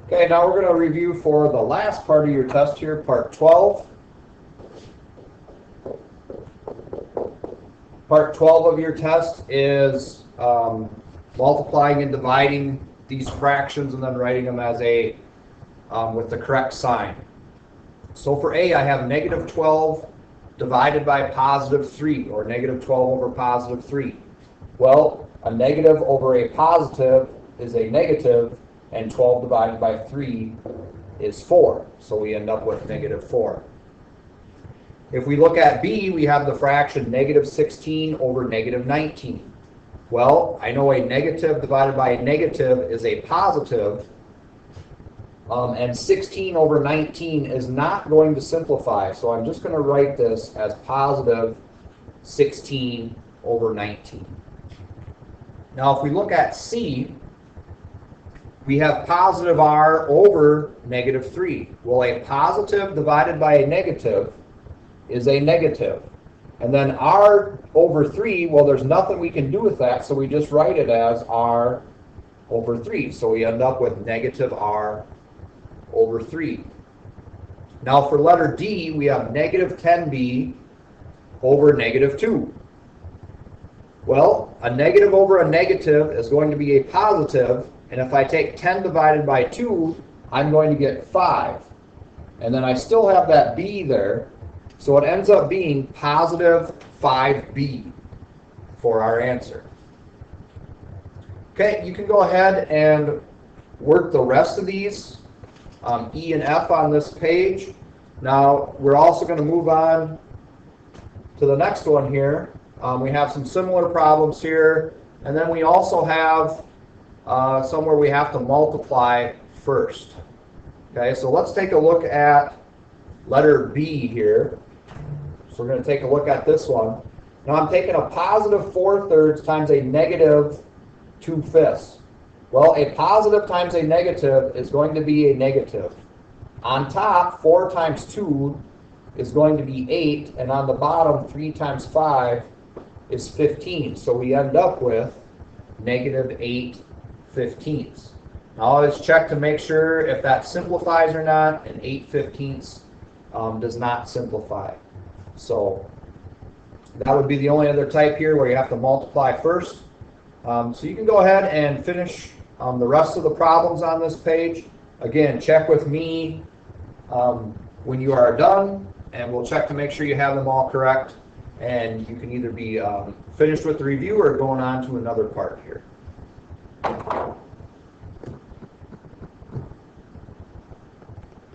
Okay, now we're going to review for the last part of your test here, part 12. Part 12 of your test is multiplying and dividing these fractions and then writing them as a with the correct sign. So for A, I have negative 12 divided by positive 3, or negative 12 over positive 3. Well, a negative over a positive is a negative, and 12 divided by 3 is 4. So we end up with negative 4. If we look at B, we have the fraction negative 16 over negative 19. Well, I know a negative divided by a negative is a positive, and 16 over 19 is not going to simplify. So I'm just going to write this as positive 16 over 19. Now if we look at C, we have positive r over negative 3. Well, a positive divided by a negative is a negative. And then r over 3, well, there's nothing we can do with that, so we just write it as r over 3. So we end up with negative r over 3. Now for letter D, we have negative 10b over negative 2. Well, a negative over a negative is going to be a positive, and if I take 10 divided by 2, I'm going to get 5. And then I still have that b there, so it ends up being positive 5b for our answer. Okay, you can go ahead and work the rest of these, E and F on this page. Now, we're also going to move on to the next one here. We have some similar problems here, and then we also have somewhere we have to multiply first. Okay, so let's take a look at letter B here. So we're going to take a look at this one. Now I'm taking a positive 4/3 times a negative 2/5. Well, a positive times a negative is going to be a negative. On top, 4 times 2 is going to be 8, and on the bottom, 3 times 5 is 15. So we end up with negative 8/15. Now always check to make sure if that simplifies or not, and 8/15 does not simplify. So that would be the only other type here where you have to multiply first. So you can go ahead and finish the rest of the problems on this page. Again, check with me when you are done, and we'll check to make sure you have them all correct. And you can either be finished with the review or going on to another part here.